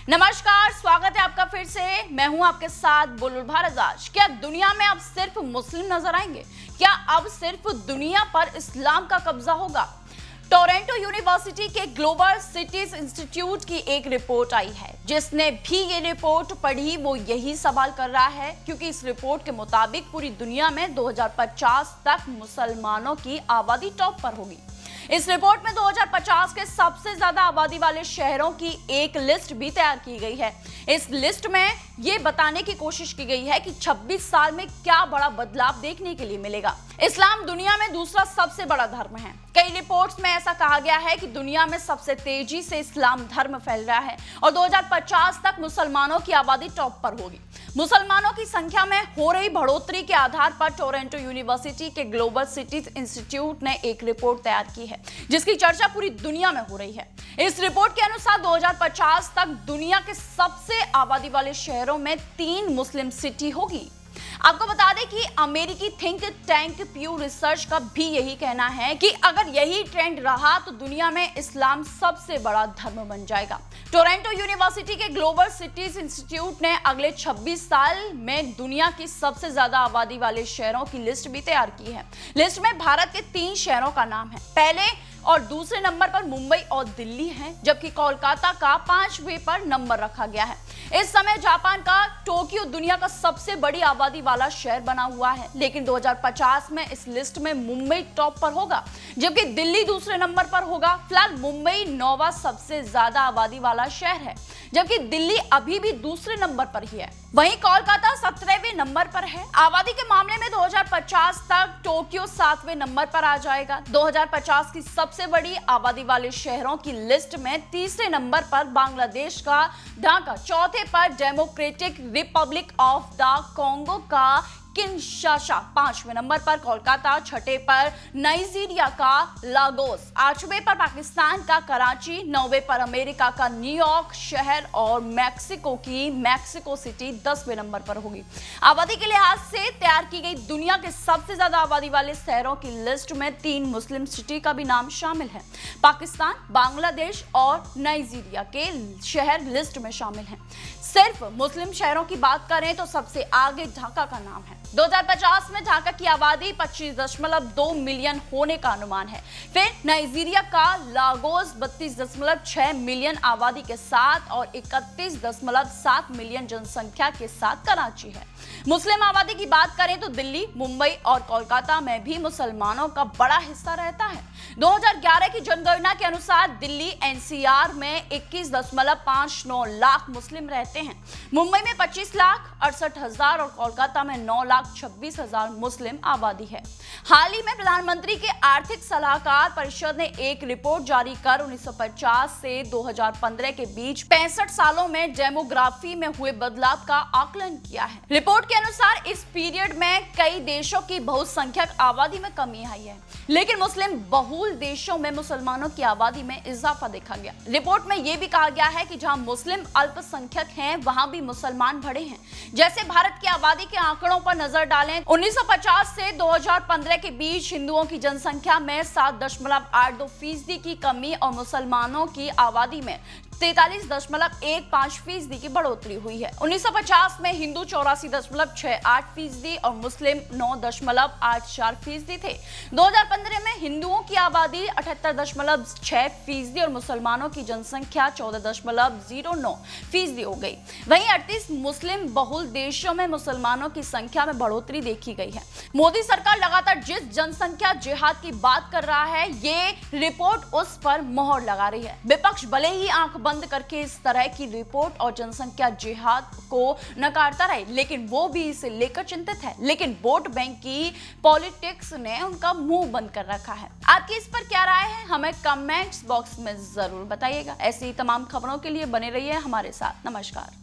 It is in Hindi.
नमस्कार, स्वागत है आपका फिर से। मैं हूं आपके साथ बुलबुल भारद्वाज। क्या दुनिया में अब सिर्फ मुस्लिम नजर आएंगे? क्या अब सिर्फ दुनिया पर इस्लाम का कब्जा होगा? टोरंटो यूनिवर्सिटी के ग्लोबल सिटीज इंस्टीट्यूट की एक रिपोर्ट आई है। जिसने भी ये रिपोर्ट पढ़ी वो यही सवाल कर रहा है, क्योंकि इस रिपोर्ट के मुताबिक पूरी दुनिया में 2050 तक मुसलमानों की आबादी टॉप पर होगी। इस रिपोर्ट में 2050 के सबसे ज्यादा आबादी वाले शहरों की एक लिस्ट भी तैयार की गई है। इस लिस्ट में ये बताने की कोशिश की गई है कि 26 साल में क्या बड़ा बदलाव देखने के लिए मिलेगा। इस्लाम दुनिया में दूसरा सबसे बड़ा धर्म है। कई रिपोर्ट्स में ऐसा कहा गया है कि दुनिया में सबसे तेजी से इस्लाम धर्म फैल रहा है और 2050 तक मुसलमानों की आबादी टॉप पर होगी। मुसलमानों की संख्या में हो रही बढ़ोतरी के आधार पर टोरंटो यूनिवर्सिटी के ग्लोबल सिटीज इंस्टीट्यूट ने एक रिपोर्ट तैयार की है, जिसकी चर्चा पूरी दुनिया में हो रही है। इस रिपोर्ट के अनुसार 2050 तक दुनिया के सबसे आबादी वाले शहरों में 3 मुस्लिम सिटी होगी। आपको बता दें कि अमेरिकी थिंक टैंक प्यू रिसर्च का भी यही कहना है कि अगर यही ट्रेंड रहा तो दुनिया में इस्लाम सबसे बड़ा धर्म बन जाएगा। टोरंटो यूनिवर्सिटी के ग्लोबल सिटीज इंस्टीट्यूट ने अगले 26 साल में दुनिया की सबसे ज्यादा आबादी वाले शहरों की लिस्ट भी तैयार की है। लिस्ट में भारत के 3 शहरों का नाम है। पहले और दूसरे नंबर पर मुंबई और दिल्ली हैं, जबकि कोलकाता का 5वें पर नंबर रखा गया है। इस समय जापान का टोक्यो दुनिया का सबसे बड़ी आबादी वाला शहर बना हुआ है, लेकिन 2050 में इस लिस्ट में मुंबई टॉप पर होगा, जबकि दिल्ली दूसरे नंबर पर होगा। फिलहाल मुंबई 9वां सबसे ज्यादा आबादी वाला शहर है, जबकि दिल्ली अभी भी दूसरे नंबर पर ही है। वहीं कोलकाता 17वें नंबर पर है। आबादी के मामले में 2050 तक टोक्यो 7वें नंबर पर आ जाएगा। 2050 की सबसे बड़ी आबादी वाले शहरों की लिस्ट में तीसरे नंबर पर बांग्लादेश का ढाका, चौथे पर democratic Republic of the Congo का किनशासा, 5वें नंबर पर कोलकाता, 6ठे पर नाइजीरिया का लागोस, 8वें पर पाकिस्तान का कराची, 9वें पर अमेरिका का न्यूयॉर्क शहर और मैक्सिको की मैक्सिको सिटी 10वें नंबर पर होगी। आबादी के लिहाज से तैयार की गई दुनिया के सबसे ज्यादा आबादी वाले शहरों की लिस्ट में 3 मुस्लिम सिटी का भी नाम शामिल है। पाकिस्तान, बांग्लादेश और नाइजीरिया के शहर लिस्ट में शामिल हैं। सिर्फ मुस्लिम शहरों की बात करें तो सबसे आगे ढाका का नाम है। 2050 में ढाका की आबादी 25.2 मिलियन होने का अनुमान है। फिर नाइजीरिया का लागोस 32.6 मिलियन आबादी के साथ और 31.7 मिलियन जनसंख्या के साथ कराची है। मुस्लिम आबादी की बात करें तो दिल्ली, मुंबई और कोलकाता में भी मुसलमानों का बड़ा हिस्सा रहता है। 2011 की जनगणना के अनुसार दिल्ली एनसीआर में 21.59 लाख मुस्लिम रहते हैं। मुंबई में 25,68,000 और कोलकाता में 9,26,000 मुस्लिम आबादी है। हाल ही में प्रधानमंत्री के आर्थिक सलाहकार परिषद ने एक रिपोर्ट जारी कर 1950 से 2015 के बीच 65 सालों में डेमोग्राफी में हुए बदलाव का आकलन किया है। रिपोर्ट के अनुसार इस पीरियड में कई देशों की बहुसंख्यक आबादी में कमी आई है, लेकिन मुस्लिम बहुल देशों में मुसलमानों की आबादी में इजाफा देखा गया। रिपोर्ट में यह भी कहा गया है कि जहां मुस्लिम अल्पसंख्यक हैं वहां भी मुसलमान बढ़े हैं। जैसे भारत की आबादी के आंकड़ों पर नजर डालें, 1950 से 2015 के बीच हिंदुओं की जनसंख्या में 7.82% की कमी और मुसलमानों की आबादी में 43.15% की बढ़ोतरी हुई है। 1950 में हिंदू 84.68% और मुस्लिम 9.84% थे। 2015 में हिंदुओं की आबादी 78.6% और मुसलमानों की जनसंख्या 14.09% हो गई। वहीं 38 मुस्लिम बहुल देशों में मुसलमानों की संख्या में बढ़ोतरी देखी गई है। मोदी सरकार लगातार जिस जनसंख्या जिहाद की बात कर रहा है, ये रिपोर्ट उस पर मोहर लगा रही है। विपक्ष भले ही आंख बंद करके इस तरह की रिपोर्ट और जनसंख्या जिहाद को नकारता रहे, लेकिन वो भी इसे लेकर चिंतित है। लेकिन वोट बैंक की पॉलिटिक्स ने उनका मुंह बंद कर रखा है। आपकी इस पर क्या राय है, हमें कमेंट्स बॉक्स में जरूर बताइएगा। ऐसी तमाम खबरों के लिए बने रहिए हमारे साथ। नमस्कार।